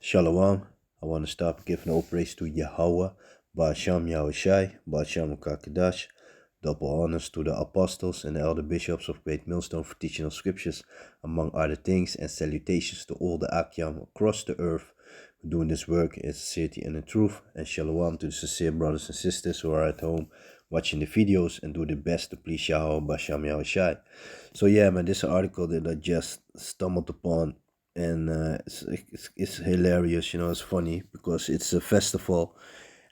Shalom. I want to start giving all praise to Yahweh, Ba'asham Yahushai, Ba'asham Kakadash. Double honors to the apostles and the elder bishops of Great Millstone for teaching of scriptures, among other things, and salutations to all the Akyam across the earth who doing this work in sincerity and in truth. And shalom to the sincere brothers and sisters who are at home watching the videos and do their best to please Yahweh, Ba'asham Yahushai. So yeah, man, this is an article that I just stumbled upon, and it's hilarious, it's funny because it's a festival,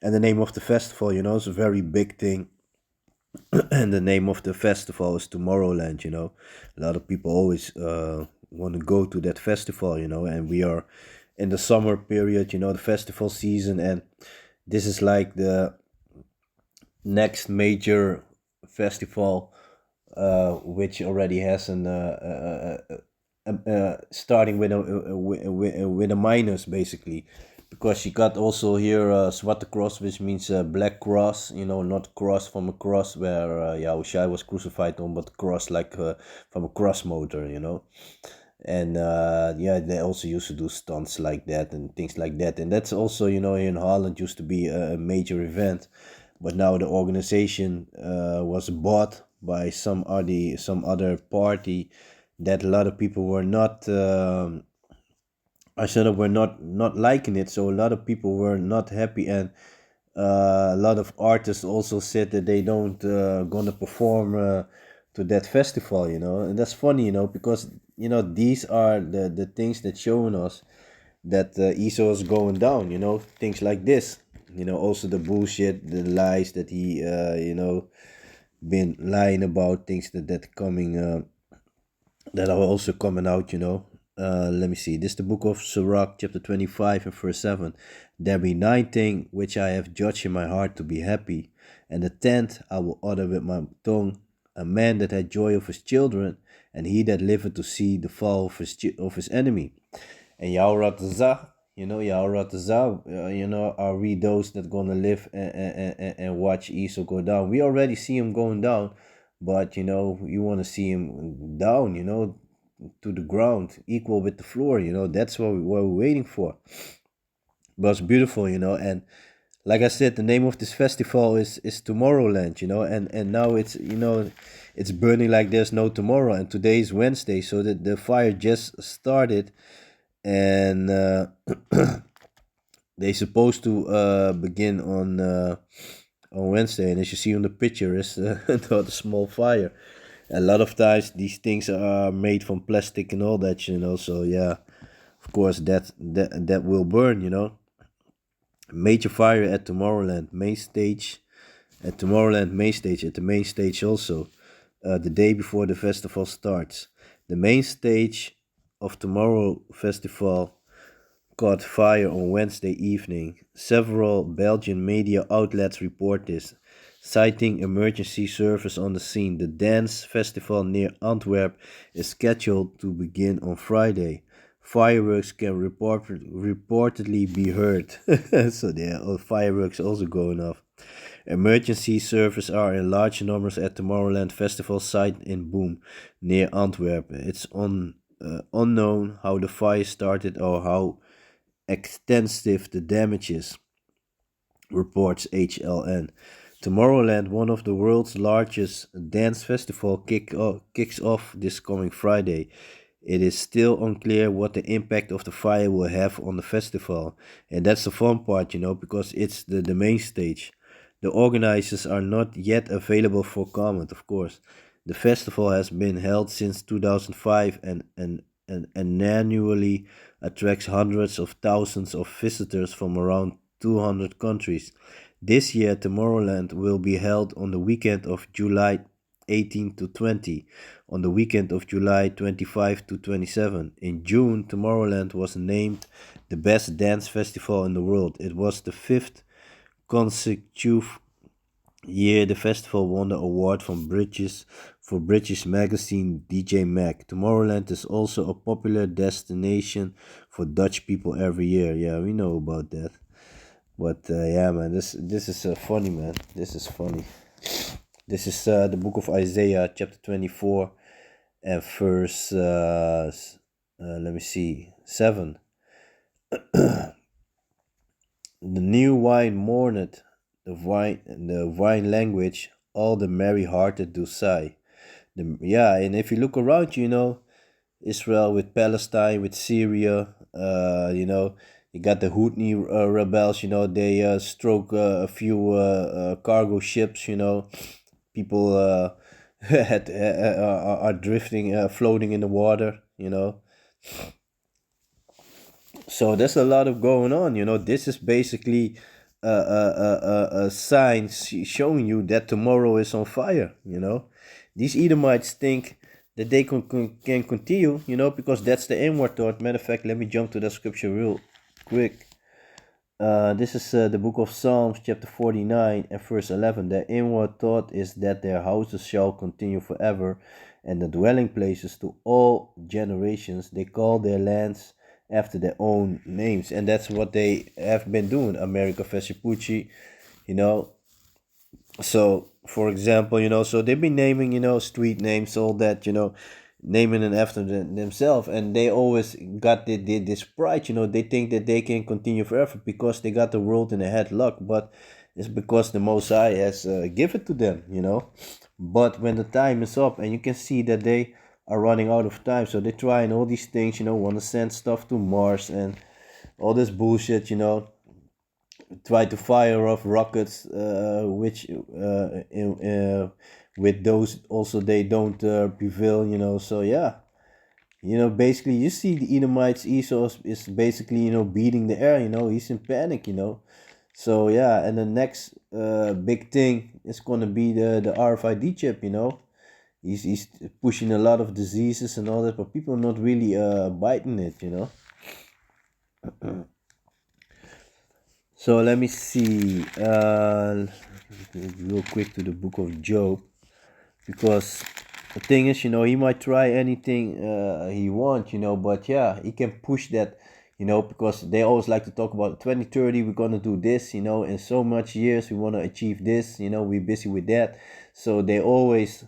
and the name of the festival, is a very big thing. And the name of the festival is Tomorrowland. A lot of people always want to go to that festival, and we are in the summer period, the festival season, and this is like the next major festival, which already has an starting with a minus, basically, because you got also here Zwarte Cross, which means black cross, not cross from a cross where Yahushua was crucified on, but cross like from a cross motor, and yeah, they also used to do stunts like that and things like that, and that's also, in Holland used to be a major event, but now the organization was bought by some other party that a lot of people were not I said that were not liking it, so a lot of people were not happy, and a lot of artists also said that they don't gonna perform to that festival, and that's funny, because these are the things that showing us that ESO is going down, things like this, also the bullshit, the lies that he been lying about, things that coming that are also coming out, let me see. This is the book of Sirach, chapter 25 and verse 7. There be 9 things which I have judged in my heart to be happy, and the 10th I will utter with my tongue. A man that had joy of his children, and he that liveth to see the fall of his enemy. And Yahuratazah, Yahuratazah, are we those that gonna live and watch Esau go down? We already see him going down, but you want to see him down, to the ground, equal with the floor. That's what we're waiting for. But it's beautiful, and like I said, the name of this festival is Tomorrowland, and now it's burning like there's no tomorrow, and today is Wednesday, so that the fire just started, and they supposed to begin on Wednesday, and as you see on the picture, is not a small fire. A lot of times these things are made from plastic and all that, so yeah, of course that will burn, Major fire at Tomorrowland main stage, at the main stage also, the day before the festival starts. The main stage of Tomorrow Festival caught fire on Wednesday evening. Several Belgian media outlets report this, citing emergency service on the scene. The dance festival near Antwerp is scheduled to begin on Friday. Fireworks can reportedly be heard. So there are fireworks also going off. Emergency services are in large numbers at Tomorrowland Festival site in Boom, near Antwerp. It's unknown how the fire started or how extensive the damage is, reports HLN. Tomorrowland, one of the world's largest dance festival, kicks off this coming Friday. It is still unclear what the impact of the fire will have on the festival, and that's the fun part, because it's the main stage. The organizers are not yet available for comment, of course. The festival has been held since 2005 and annually attracts hundreds of thousands of visitors from around 200 countries. This year, Tomorrowland will be held on the weekend of July 18 to 20, on the weekend of July 25 to 27. In June, Tomorrowland was named the best dance festival in the world. It was the 5th consecutive year the festival won the award from British magazine DJ Mag. Tomorrowland is also a popular destination for Dutch people every year. Yeah, we know about that. But yeah, man, this is funny, man. This is funny. This is the book of Isaiah, chapter 24, and verse let me see, 7. The new wine mourneth, the wine language, all the merry hearted do sigh. Yeah, and if you look around you, Israel with Palestine, with Syria, you got the Houthi rebels, they stroke a few cargo ships, people are drifting, floating in the water, So there's a lot of going on, This is basically a sign showing you that tomorrow is on fire, These Edomites think that they can continue, because that's the inward thought. Matter of fact, let me jump to that scripture real quick. This is the book of Psalms, chapter 49, and verse 11. Their inward thought is that their houses shall continue forever, and the dwelling places to all generations. They call their lands after their own names, and that's what they have been doing. America Vespucci, you know, so for example, so they've been naming, street names, all that, naming it after themselves, and they always got this pride, they think that they can continue forever because they got the world in a headlock, but it's because the Most High has given to them, but when the time is up and you can see that they are running out of time, so they're trying all these things, want to send stuff to Mars and all this bullshit, try to fire off rockets, which with those also they don't prevail, So yeah, basically you see the Edomites. Esau is basically beating the air. He's in panic. So yeah, and the next big thing is gonna be the RFID chip. He's pushing a lot of diseases and all that, but people are not really biting it. So let me see. Real quick to the book of Job, because the thing is, he might try anything he wants, but yeah, he can push that, because they always like to talk about 2030. We're gonna do this, in so much years we want to achieve this. We're busy with that, so they always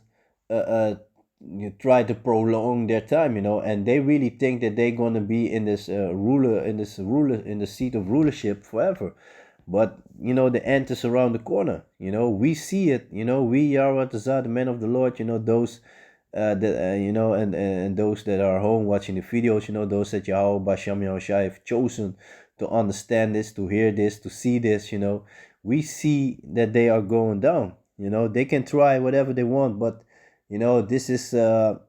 try to prolong their time, and they really think that they're gonna be in this in the seat of rulership forever. But the end is around the corner. We see it. We are the men of the Lord. Those that and those that are home watching the videos. Those that Yahweh Basham Yahushua have chosen to understand this, to hear this, to see this. We see that they are going down. They can try whatever they want, but this is the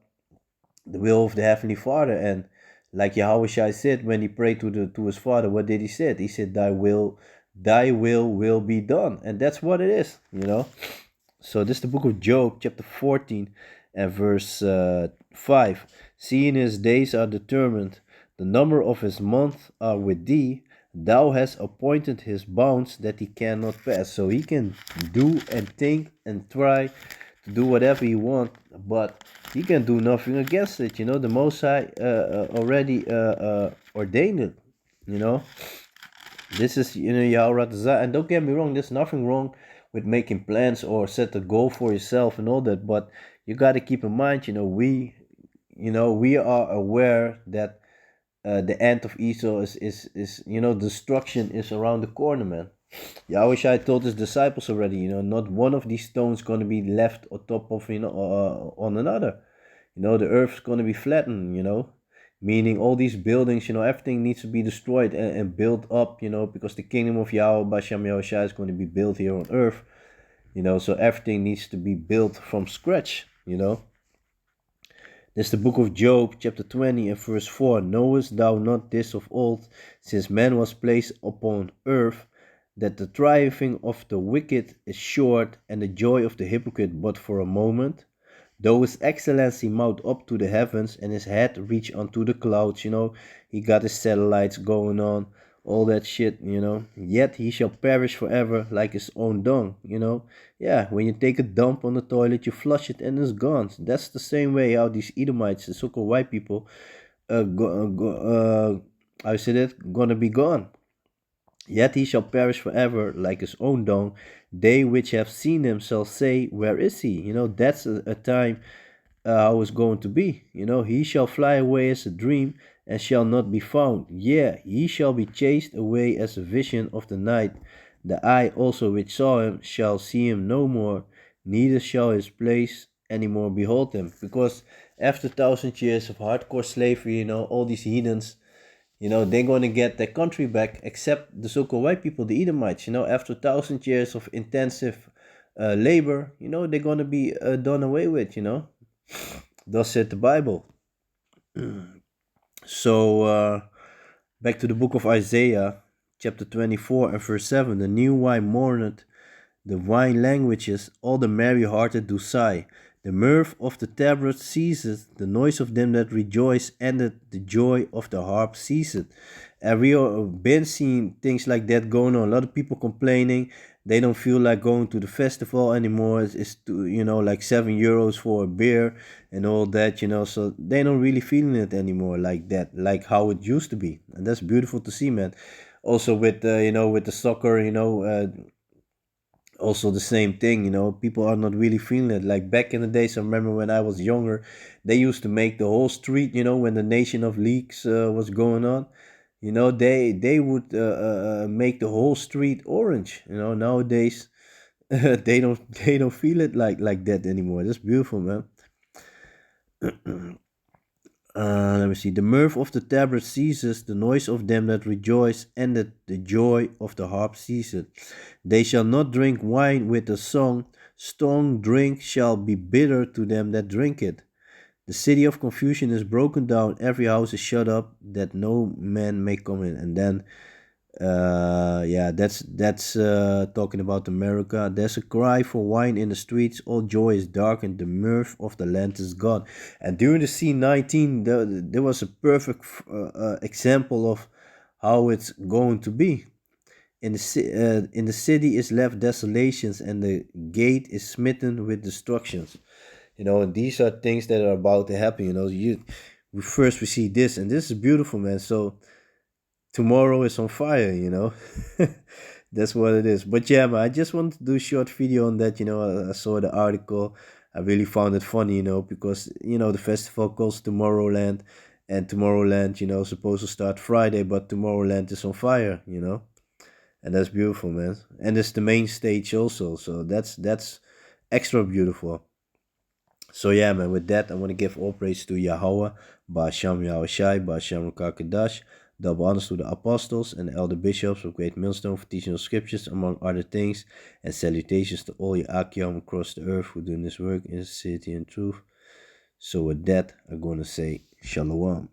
will of the Heavenly Father. And like Yahweh Shai said when he prayed to his Father, what did he say? He said, Thy will be done. And that's what it is, So this is the book of Job, chapter 14 and verse 5. Seeing his days are determined, the number of his months are with thee. Thou hast appointed his bounds that he cannot pass. So he can do and think and try to do whatever he wants, but he can do nothing against it. The Most High already ordained it. You know, this is Yahweh Razak. And don't get me wrong, there's nothing wrong with making plans or set a goal for yourself and all that. But you got to keep in mind, we are aware that the end of Esau is destruction is around the corner, man. Yahweh Shai told his disciples already, not one of these stones going to be left on top of, on another. The earth's going to be flattened, meaning all these buildings, everything needs to be destroyed and built up, because the kingdom of Yahweh, Bashem Yahweh Shai, is going to be built here on earth, so everything needs to be built from scratch, This is the book of Job, chapter 20 and verse 4. Knowest thou not this of old, since man was placed upon earth, that the triumphing of the wicked is short, and the joy of the hypocrite but for a moment? Though his excellency mount up to the heavens, and his head reach unto the clouds, he got his satellites going on, all that shit, yet he shall perish forever like his own dung, Yeah, when you take a dump on the toilet, you flush it and it's gone. That's the same way how these Edomites, the so-called white people, I said it, gonna be gone. Yet he shall perish forever like his own dung. They which have seen him shall say, Where is he? That's a time how it's going to be. He shall fly away as a dream, and shall not be found. Yea, he shall be chased away as a vision of the night. The eye also which saw him shall see him no more, neither shall his place any more behold him. Because after 1,000 years of hardcore slavery, all these heathens, they're going to get their country back, except the so-called white people, the Edomites. After 1,000 years of intensive labor, they're going to be done away with. Thus said the Bible. So back to the book of Isaiah, chapter 24 and verse 7. The new wine mourneth, the wine languages, all the merry-hearted do sigh. The mirth of the tabret ceaseth, the noise of them that rejoice ended, the joy of the harp ceaseth. And we have been seeing things like that going on. A lot of people complaining they don't feel like going to the festival anymore. It's like €7 for a beer and all that, so they don't really feeling it anymore like that, like how it used to be. And that's beautiful to see, man. Also with with the soccer, also the same thing, people are not really feeling it like back in the days. I remember when I was younger, they used to make the whole street, when the Nation of Leagues was going on, they would make the whole street orange. Nowadays they don't feel it like that anymore. That's beautiful, man. Let me see. The mirth of the tabret ceases, the noise of them that rejoice ended, the joy of the harp ceaseth. They shall not drink wine with a song, strong drink shall be bitter to them that drink it. The city of confusion is broken down, every house is shut up, that no man may come in. And then yeah, that's talking about America. There's a cry for wine in the streets, all joy is darkened, the mirth of the land is gone. And during the C19, there was a perfect example of how it's going to be. In the city is left desolations, and the gate is smitten with destructions. And these are things that are about to happen. We see this, and this is beautiful, man. So tomorrow is on fire. That's what it is. But yeah, man, I just wanted to do a short video on that. I saw the article. I really found it funny, because the festival calls Tomorrowland, and Tomorrowland, supposed to start Friday, but Tomorrowland is on fire. And that's beautiful, man. And it's the main stage also, so that's extra beautiful. So yeah, man, with that, I want to give all praise to Yahweh, Ba'asham Yahushai, Ba'asham Kakadash, double honors to the apostles and the elder bishops of Great Millstone for teaching the scriptures, among other things, and salutations to all Yahakiam across the earth who doing this work in sincerity and truth. So with that, I'm going to say Shalom.